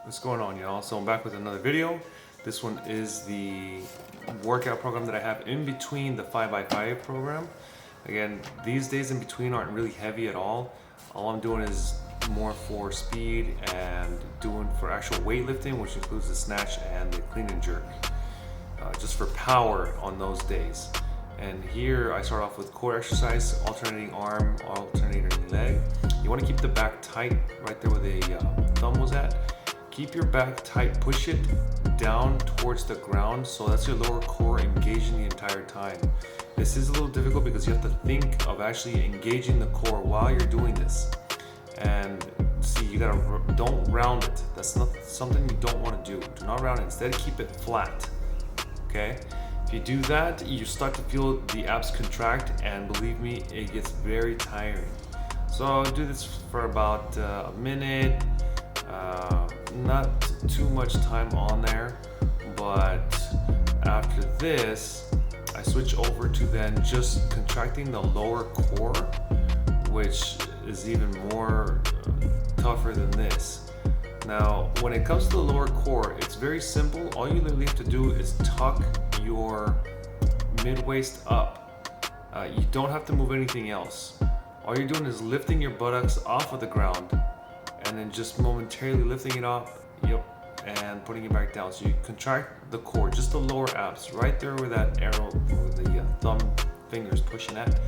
What's going on, y'all? So I'm back with another video. This one is the workout program that I have in between the 5x5 program. Again, these days in between aren't really heavy at all. All I'm doing is more for speed and doing for actual weightlifting, which includes the snatch and the clean and jerk. Just for power on those days. And here I start off with core exercise, alternating arm, alternating leg. You want to keep the back tight right there where the thumb was at. Keep your back tight, push it down towards the ground, so that's your lower core engaging the entire time. This is a little difficult because you have to think of actually engaging the core while you're doing this. And see, you gotta, don't round it. That's not something you don't want to do. Do not round it, instead keep it flat, okay? If you do that, you start to feel the abs contract, and believe me, it gets very tiring. So I'll do this for about a minute. Not too much time on there, but after this I switch over to then just contracting the lower core, which is even more tougher than this. Now when it comes to the lower core, it's very simple. All you literally have to do is tuck your mid-waist up. You don't have to move anything else. All you're doing is lifting your buttocks off of the ground and then just momentarily lifting it up, and putting it back down. So you contract the core, just the lower abs, right there where that arrow or the thumb finger is pushing at.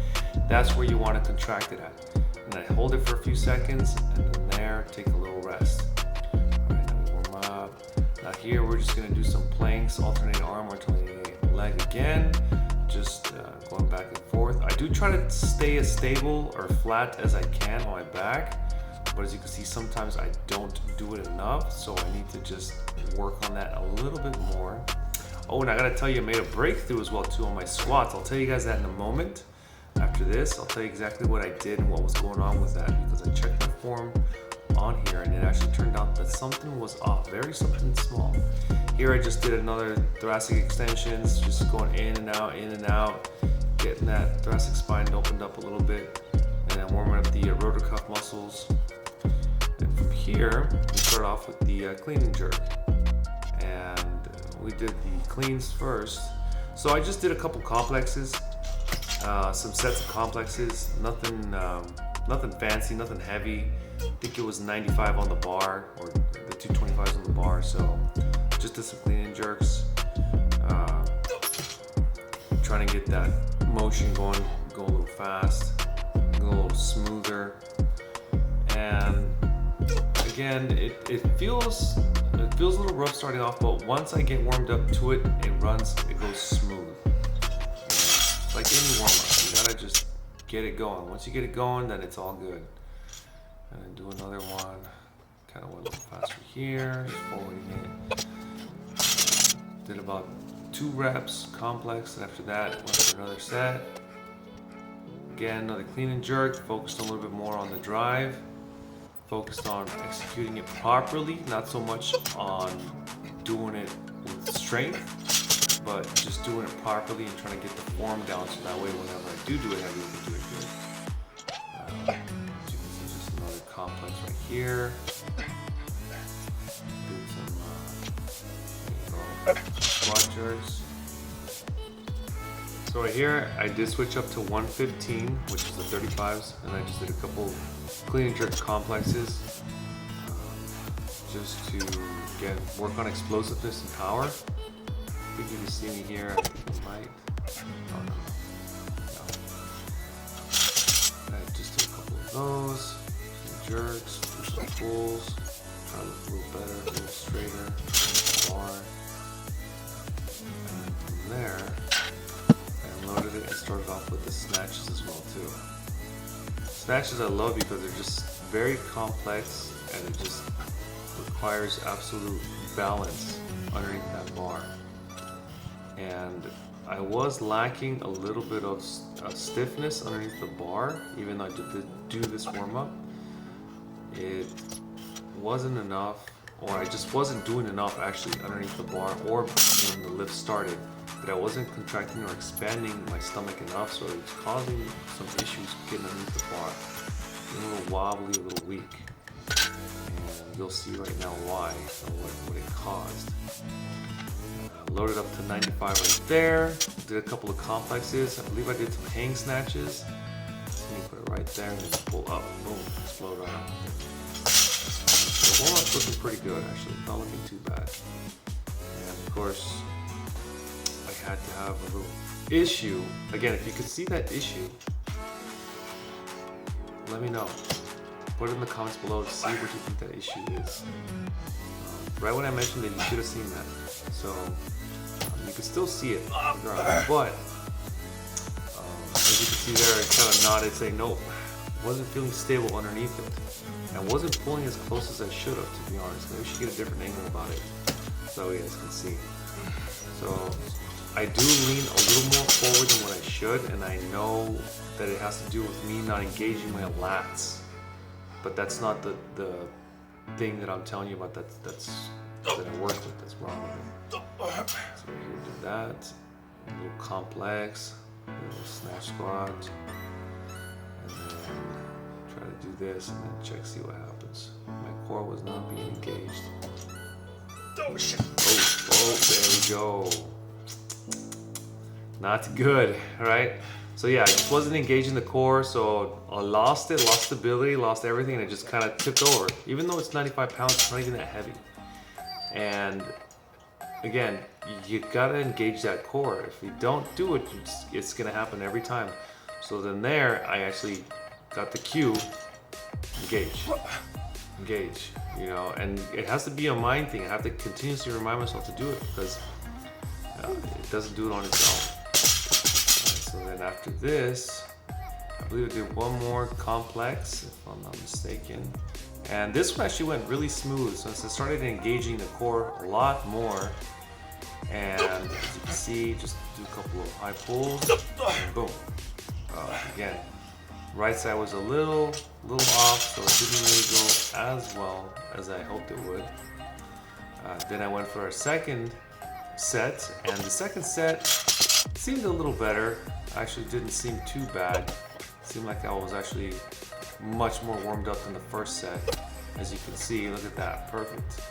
That's where you want to contract it at. And then hold it for a few seconds, and then there, take a little rest. All right, now we warm up. Now here we're just gonna do some planks, alternating arm, alternating leg again. Just going back and forth. I do try to stay as stable or flat as I can on my back. But as you can see, sometimes I don't do it enough, so I need to just work on that a little bit more. Oh, and I gotta tell you, I made a breakthrough as well too on my squats. I'll tell you guys that in a moment. After this, I'll tell you exactly what I did and what was going on with that, because I checked my form on here and it actually turned out that something was off, something small. Here I just did another thoracic extensions, just going in and out, getting that thoracic spine opened up a little bit, and then warming up the rotor cuff muscles. And from here, we start off with the clean and jerk. And we did the cleans first. So I just did a couple complexes, some sets of complexes, nothing fancy, nothing heavy. I think it was 95 on the bar, or the 225s on the bar. So just did some clean and jerks. Trying to get that motion going, go a little fast, go a little smoother. And again, it feels a little rough starting off, but once I get warmed up to it, it goes smooth. It's like any warm up, you gotta just get it going. Once you get it going, then it's all good. And then do another one, kind of went a little faster here, just forwarding it. Did about 2 reps complex, and after that went for another set. Again, another clean and jerk, focused a little bit more on the drive. Focused on executing it properly, not so much on doing it with strength, but just doing it properly and trying to get the form down, so that way whenever I do it heavy, I can do it good. As you can see, just another complex right here. Do some squat jerks. So right here, I did switch up to 115, which is the 35s, and I just did a couple clean and jerk complexes, just to work on explosiveness and power. I think you can see me here. I think you might. No. I just did a couple of those, some jerks, do some pulls, try to look a little better, a little straighter, bar, and then from there, loaded it and started off with the snatches as well too. Snatches I love because they're just very complex, and it just requires absolute balance underneath that bar. And I was lacking a little bit of stiffness underneath the bar, even though I did do this warm up. It wasn't enough, or I just wasn't doing enough actually underneath the bar or when the lift started. That I wasn't contracting or expanding my stomach enough, so it was causing some issues getting underneath the bar. A little wobbly, a little weak. And you'll see right now why, or what it caused. Loaded up to 95 right there. Did a couple of complexes. I believe I did some hang snatches. So you put it right there and then pull up. Boom, explode right up. The warm-up's looking pretty good actually. Not looking too bad. And of course, I had to have a little issue. Again, if you could see that issue, let me know. Put it in the comments below to see what you think that issue is. Right when I mentioned it, you should have seen that. So you can still see it, but as you can see there, it kind of nodded saying nope. Wasn't feeling stable underneath it. I wasn't pulling as close as I should have, to be honest. Maybe we should get a different angle about it so you guys can see. So I do lean a little more forward than what I should, and I know that it has to do with me not engaging my lats. But that's not the thing that I'm telling you about that I work with that's wrong with it. So here we do that. A little complex, a little snatch squat. And then try to do this and then check, see what happens. My core was not being engaged. Oh shit. Oh, there we go. Not good, right? So yeah, I just wasn't engaging the core, so I lost it, lost stability, lost everything, and it just kind of tipped over. Even though it's 95 pounds, it's not even that heavy. And again, you gotta engage that core. If you don't do it, it's gonna happen every time. So then there, I actually got the cue, engage, you know, and it has to be a mind thing. I have to continuously remind myself to do it because it doesn't do it on its own. So then after this, I believe I did one more complex, if I'm not mistaken. And this one actually went really smooth since I started engaging the core a lot more. And as you can see, just do a couple of high pulls, and boom. Again, right side was a little off, so it didn't really go as well as I hoped it would. Then I went for a second set, and the second set seemed a little better. Actually didn't seem too bad. Seemed like I was actually much more warmed up than the first set. As you can see, look at that, perfect.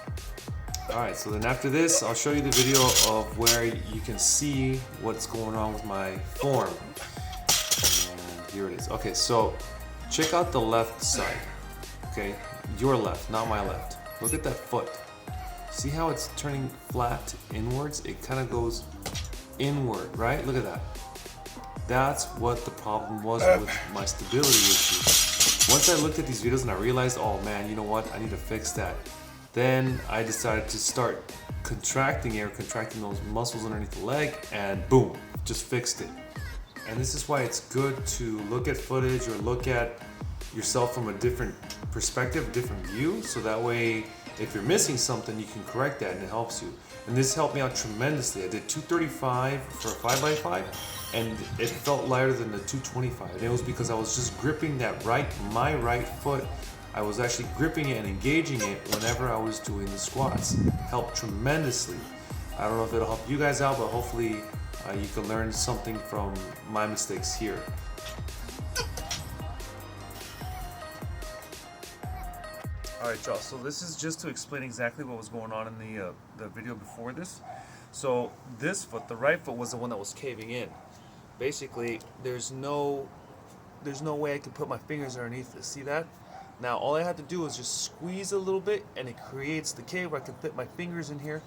Alright, so then after this, I'll show you the video of where you can see what's going on with my form. And here it is. Okay, so check out the left side. Okay, your left, not my left. Look at that foot. See how it's turning flat inwards? It kind of goes inward, right? Look at that. That's what the problem was with my stability issue. Once I looked at these videos and I realized, oh man, you know what? I need to fix that. Then I decided to start contracting those muscles underneath the leg, and boom, just fixed it. And this is why it's good to look at footage or look at yourself from a different perspective, different view, so that way if you're missing something, you can correct that and it helps you. And this helped me out tremendously. I did 235 for a 5x5, and it felt lighter than the 225. And it was because I was just gripping my right foot. I was actually gripping it and engaging it whenever I was doing the squats. Helped tremendously. I don't know if it'll help you guys out, but hopefully you can learn something from my mistakes here. Alright y'all, so this is just to explain exactly what was going on in the video before this. So this foot, the right foot, was the one that was caving in. Basically, there's no way I could put my fingers underneath this. See that? Now all I had to do is just squeeze a little bit and it creates the cave where I can fit my fingers in here.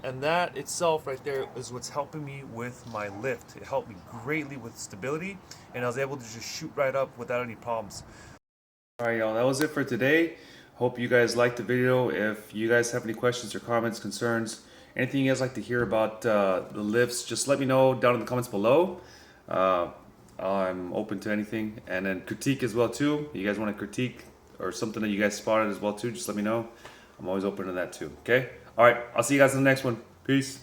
And that itself right there is what's helping me with my lift. It helped me greatly with stability, and I was able to just shoot right up without any problems. Alright y'all, that was it for today. Hope you guys liked the video. If you guys have any questions or comments, concerns, anything you guys like to hear about the lifts, just let me know down in the comments below. I'm open to anything, and then critique as well too. You guys want to critique or something that you guys spotted as well too, just let me know. I'm always open to that too. Okay? Alright, I'll see you guys in the next one. Peace.